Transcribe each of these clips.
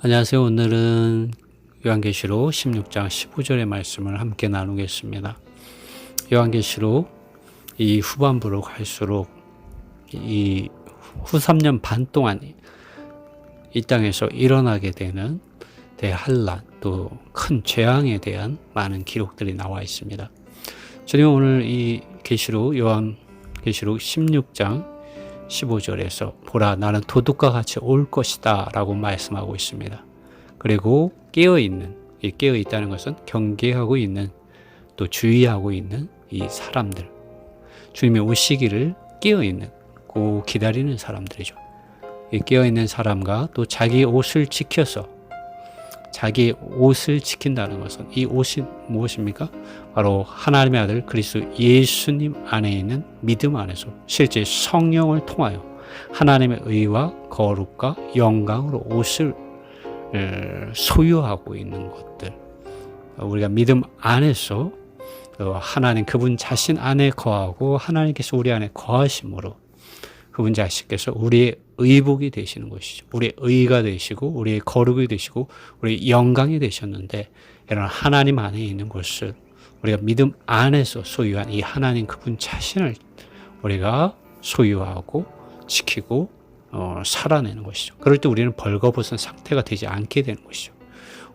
안녕하세요. 오늘은 요한계시록 16장 15절의 말씀을 함께 나누겠습니다. 요한계시록 이 후반부로 갈수록 이 후 3년 반 동안 이 땅에서 일어나게 되는 대환란 또 큰 재앙에 대한 많은 기록들이 나와 있습니다. 저는 오늘 이 요한계시록 16장 15절에서 보라 나는 도둑과 같이 올 것이다 라고 말씀하고 있습니다. 그리고 깨어있다는 것은 경계하고 있는 또 주의하고 있는 이 사람들, 주님의 오시기를 깨어있는 꼭 기다리는 사람들이죠. 이 깨어있는 사람과 또 자기 옷을 지켜서 자기 옷을 지킨다는 것은 이 옷이 무엇입니까? 바로 하나님의 아들 그리스도 예수님 안에 있는 믿음 안에서 실제 성령을 통하여 하나님의 의와 거룩과 영광으로 옷을 소유하고 있는 것들, 우리가 믿음 안에서 하나님 그분 자신 안에 거하고 하나님께서 우리 안에 거하심으로 그분 자신께서 우리의 의복이 되시는 것이죠. 우리의 의가 되시고 우리의 거룩이 되시고 우리의 영광이 되셨는데, 이런 하나님 안에 있는 것을 우리가 믿음 안에서 소유한 이 하나님 그분 자신을 우리가 소유하고 지키고 살아내는 것이죠. 그럴 때 우리는 벌거벗은 상태가 되지 않게 되는 것이죠.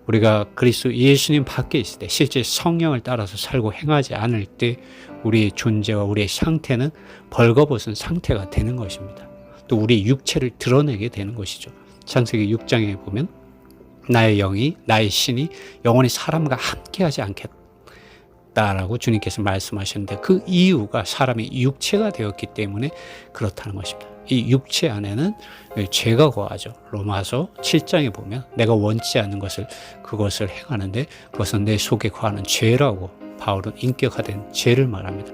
우리가 그리스도 예수님 밖에 있을 때, 실제 성령을 따라서 살고 행하지 않을 때 우리의 존재와 우리의 상태는 벌거벗은 상태가 되는 것입니다. 또 우리의 육체를 드러내게 되는 것이죠. 창세기 6장에 보면 나의 영이 나의 신이 영원히 사람과 함께하지 않겠다라고 주님께서 말씀하셨는데, 그 이유가 사람이 육체가 되었기 때문에 그렇다는 것입니다. 이 육체 안에는 죄가 거하죠. 로마서 7장에 보면 내가 원치 않는 그것을 행하는데 그것은 내 속에 거하는 죄라고 바울은 인격화된 죄를 말합니다.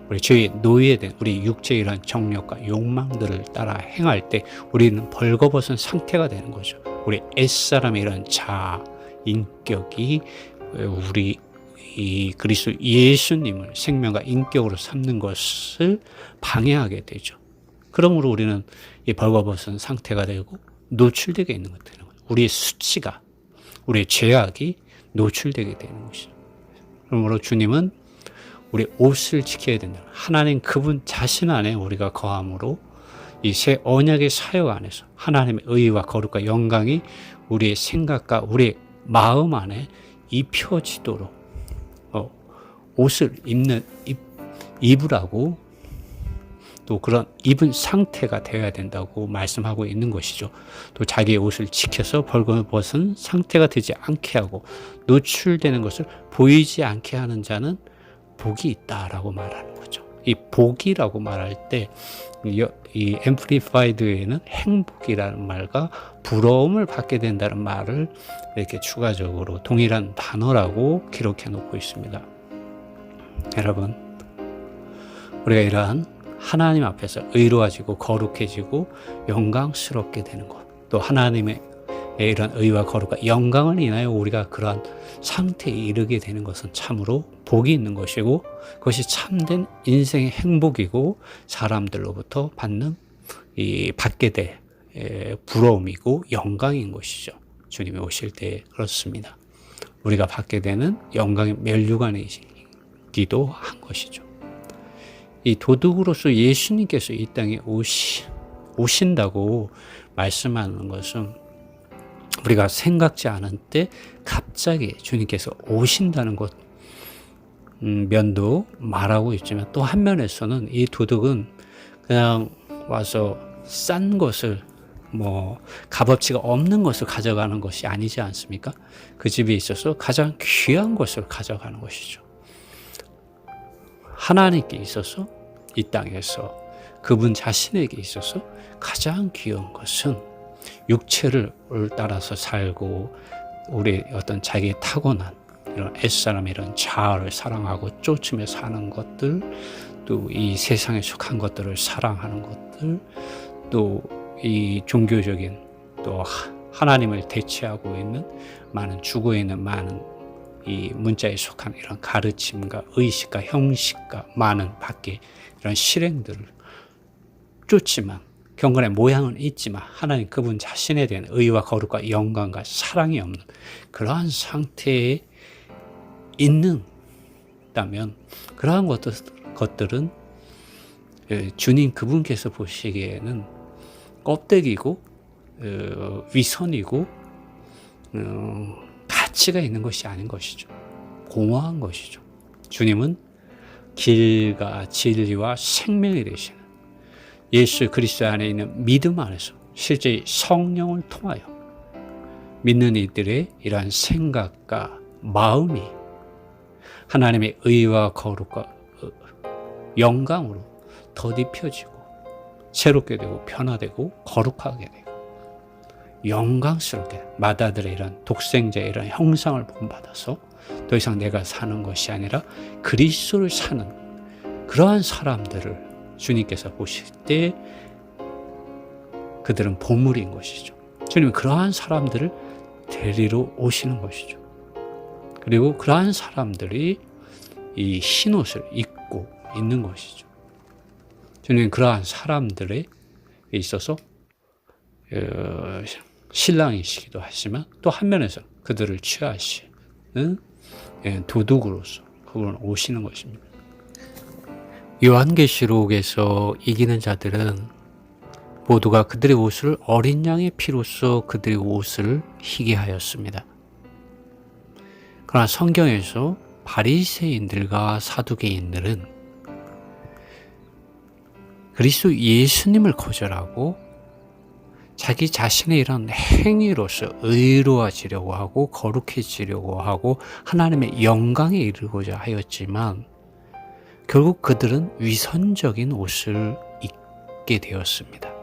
우리 죄의 노예된 우리 육체의 이런 정력과 욕망들을 따라 행할 때 우리는 벌거벗은 상태가 되는 거죠. 우리 옛사람의 이런 자아, 인격이 우리 이 그리스도 예수님을 생명과 인격으로 삼는 것을 방해하게 되죠. 그러므로 우리는 이 벌거벗은 상태가 되고 노출되게 있는 것 되는 거죠. 우리의 수치가, 우리의 죄악이 노출되게 되는 것이죠. 그러므로 주님은 우리 옷을 지켜야 된다. 하나님 그분 자신 안에 우리가 거함으로 이 새 언약의 사역 안에서 하나님의 의와 거룩과 영광이 우리의 생각과 우리의 마음 안에 입혀지도록 옷을 입으라고, 또 그런 입은 상태가 되어야 된다고 말씀하고 있는 것이죠. 또 자기의 옷을 지켜서 벌거벗은 상태가 되지 않게 하고 노출되는 것을 보이지 않게 하는 자는 복이 있다라고 말하는 거죠. 이 복이라고 말할 때 이 앰플리파이드에는 행복이라는 말과 부러움을 받게 된다는 말을 이렇게 추가적으로 동일한 단어라고 기록해 놓고 있습니다. 여러분, 우리가 이러한 하나님 앞에서 의로워지고 거룩해지고 영광스럽게 되는 것, 또 하나님의 이런 의와 거룩과 영광을 인하여 우리가 그러한 상태에 이르게 되는 것은 참으로 복이 있는 것이고, 그것이 참된 인생의 행복이고 사람들로부터 받게 될 부러움이고 영광인 것이죠. 주님이 오실 때 그렇습니다. 우리가 받게 되는 영광의 면류관이기도 한 것이죠. 이 도둑으로서 예수님께서 이 땅에 오신다고 말씀하는 것은 우리가 생각지 않은 때 갑자기 주님께서 오신다는 것 면도 말하고 있지만, 또 한면에서는 이 도둑은 그냥 와서 싼 것을, 값어치가 없는 것을 가져가는 것이 아니지 않습니까? 그 집에 있어서 가장 귀한 것을 가져가는 것이죠. 하나님께 있어서, 이 땅에서 그분 자신에게 있어서 가장 귀한 것은 육체를 따라서 살고 우리 어떤 자기의 타고난 이런 옛사람의 이런 자아를 사랑하고 쫓으며 사는 것들, 또 이 세상에 속한 것들을 사랑하는 것들, 또 이 종교적인, 또 하나님을 대체하고 있는 죽어 있는 많은 이 문자에 속한 이런 가르침과 의식과 형식과 많은 밖에 이런 실행들을 쫓지만, 경건의 모양은 있지만 하나님 그분 자신에 대한 의와 거룩과 영광과 사랑이 없는 그러한 상태에 있는다면 그러한 것들은 주님 그분께서 보시기에는 껍데기고 위선이고 가치가 있는 것이 아닌 것이죠. 공허한 것이죠. 주님은 길과 진리와 생명이 되시는 예수 그리스도 안에 있는 믿음 안에서 실제 성령을 통하여 믿는 이들의 이러한 생각과 마음이 하나님의 의와 거룩과 영광으로 더딥혀지고 새롭게 되고 변화되고 거룩하게 되고 영광스럽게 맏아들의 이런 독생자의 이런 형상을 본받아서 더 이상 내가 사는 것이 아니라 그리스도를 사는 그러한 사람들을 주님께서 보실 때 그들은 보물인 것이죠. 주님은 그러한 사람들을 데리러 오시는 것이죠. 그리고 그러한 사람들이 이 흰옷을 입고 있는 것이죠. 주님은 그러한 사람들에 있어서 신랑이시기도 하지만 또 한면에서 그들을 취하시는 도둑으로서 그분은 오시는 것입니다. 요한계시록에서 이기는 자들은 모두가 그들의 옷을 어린 양의 피로써 그들의 옷을 희게 하였습니다. 그러나 성경에서 바리새인들과 사두개인들은 그리스도 예수님을 거절하고 자기 자신의 이런 행위로서 의로워지려고 하고 거룩해지려고 하고 하나님의 영광에 이르고자 하였지만 결국 그들은 위선적인 옷을 입게 되었습니다.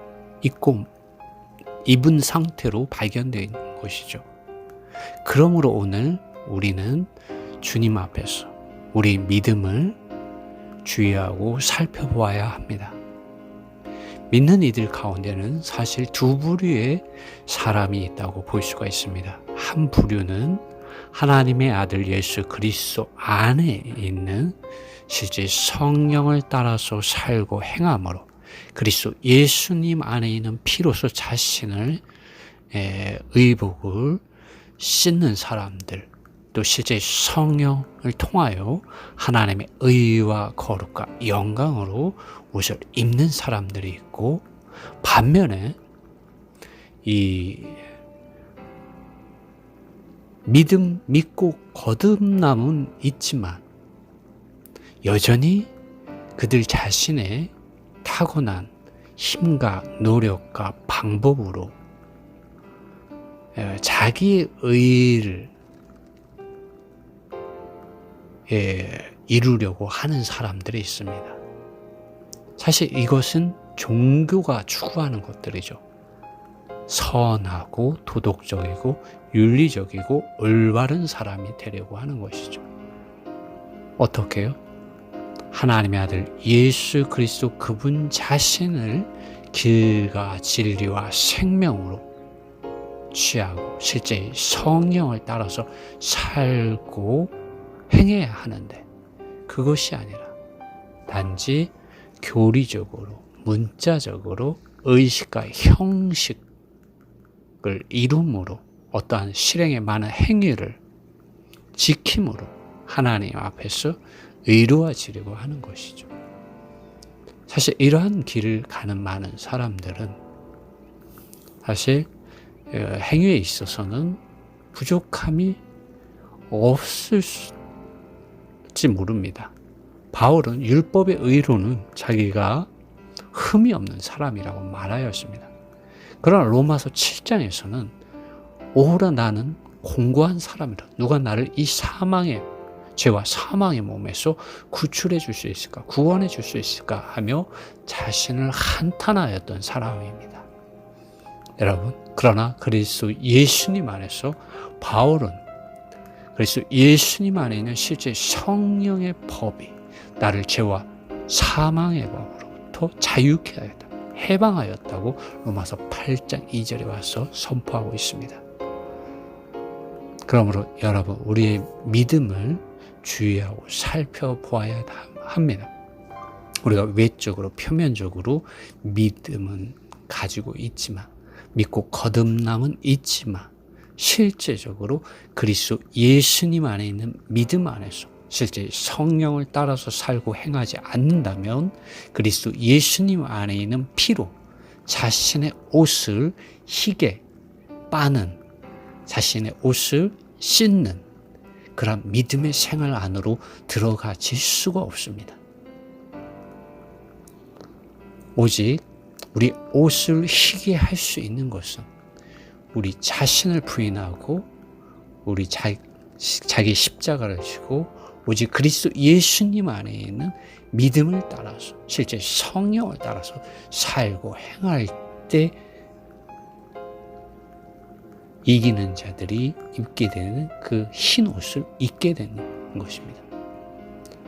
입은 상태로 발견된 것이죠. 그러므로 오늘 우리는 주님 앞에서 우리 믿음을 주의하고 살펴보아야 합니다. 믿는 이들 가운데는 사실 두 부류의 사람이 있다고 볼 수가 있습니다. 한 부류는 하나님의 아들 예수 그리스도 안에 있는 실제 성령을 따라서 살고 행함으로 그리스도 예수님 안에 있는 피로서 자신을 의복을 씻는 사람들, 또 실제 성령을 통하여 하나님의 의와 거룩과 영광으로 옷을 입는 사람들이 있고, 반면에 이 믿고 거듭남은 있지만 여전히 그들 자신의 타고난 힘과 노력과 방법으로 자기의 의를 이루려고 하는 사람들이 있습니다. 사실 이것은 종교가 추구하는 것들이죠. 선하고 도덕적이고 윤리적이고 올바른 사람이 되려고 하는 것이죠. 어떻게요? 하나님의 아들 예수 그리스도 그분 자신을 길과 진리와 생명으로 취하고 실제 성령을 따라서 살고 행해야 하는데, 그것이 아니라 단지 교리적으로 문자적으로 의식과 형식을 이룸으로 어떠한 실행의 많은 행위를 지킴으로 하나님 앞에서 의로워지려고 하는 것이죠. 사실 이러한 길을 가는 많은 사람들은 사실 행위에 있어서는 부족함이 없을지 모릅니다. 바울은 율법의 의로는 자기가 흠이 없는 사람이라고 말하였습니다. 그러나 로마서 7장에서는 오호라 나는 공고한 사람이라, 누가 나를 이 사망의 죄와 사망의 몸에서 구출해 줄 수 있을까, 구원해 줄 수 있을까 하며 자신을 한탄하였던 사람입니다. 여러분, 그러나 그리스도 예수님 안에서 바울은 그리스도 예수님 안에 있는 실제 성령의 법이 나를 죄와 사망의 법으로부터 자유케 하였다, 해방하였다고 로마서 8장 2절에 와서 선포하고 있습니다. 그러므로 여러분, 우리의 믿음을 주의하고 살펴보아야 합니다. 우리가 외적으로 표면적으로 믿음은 가지고 있지만, 믿고 거듭남은 있지만 실제적으로 그리스도 예수님 안에 있는 믿음 안에서 실제 성령을 따라서 살고 행하지 않는다면 그리스도 예수님 안에 있는 피로 자신의 옷을 희게 빠는, 자신의 옷을 씻는 그런 믿음의 생활 안으로 들어가질 수가 없습니다. 오직 우리 옷을 희게 할 수 있는 것은 우리 자신을 부인하고 우리 자기 십자가를 지고 오직 그리스도 예수님 안에 있는 믿음을 따라서 실제 성령을 따라서 살고 행할 때 이기는 자들이 입게 되는 그 흰 옷을 입게 되는 것입니다.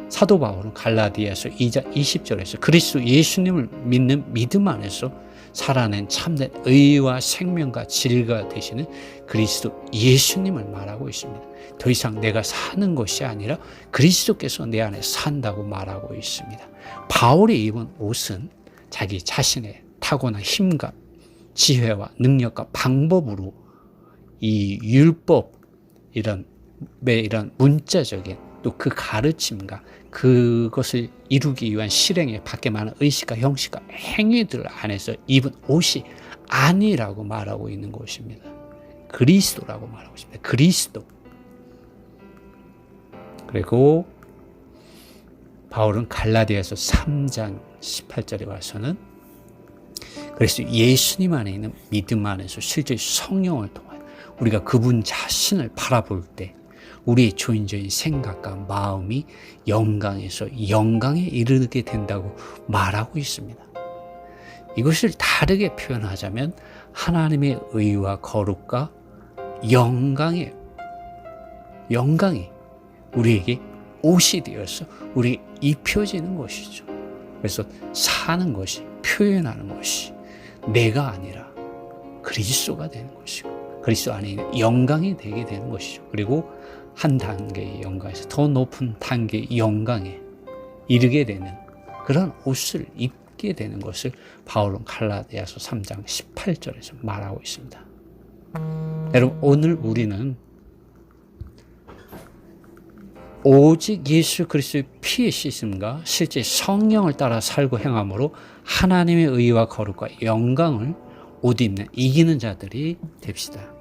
사도 바울은 갈라디아서 2장 20절에서 그리스도 예수님을 믿는 믿음 안에서 살아낸 참된 의와 생명과 진리가 되시는 그리스도 예수님을 말하고 있습니다. 더 이상 내가 사는 것이 아니라 그리스도께서 내 안에 산다고 말하고 있습니다. 바울이 입은 옷은 자기 자신의 타고난 힘과 지혜와 능력과 방법으로 이 율법 이런 문자적인 또 그 가르침과 그것을 이루기 위한 실행에 밖에 많은 의식과 형식과 행위들 안에서 입은 옷이 아니라고 말하고 있는 것입니다. 그리스도라고 말하고 있습니다. 그리스도. 그리고 바울은 갈라디아서 3장 18절에 와서는 그래서 예수님 안에 있는 믿음 안에서 실제 성령을 통하여 우리가 그분 자신을 바라볼 때 우리의 조인적인 생각과 마음이 영광에서 영광에 이르게 된다고 말하고 있습니다. 이것을 다르게 표현하자면 하나님의 의와 거룩과 영광이 우리에게 옷이 되어서 우리에게 입혀지는 것이죠. 그래서 사는 것이, 표현하는 것이 내가 아니라 그리스도가 되는 것이고 그리스도 안에 있는 영광이 되게 되는 것이죠. 그리고 한 단계의 영광에서 더 높은 단계의 영광에 이르게 되는 그런 옷을 입게 되는 것을 바울은 갈라디아서 3장 18절에서 말하고 있습니다. 여러분, 오늘 우리는 오직 예수 그리스도의 피의 씻음과 실제 성령을 따라 살고 행함으로 하나님의 의와 거룩과 영광을 옷 입는 이기는 자들이 됩시다.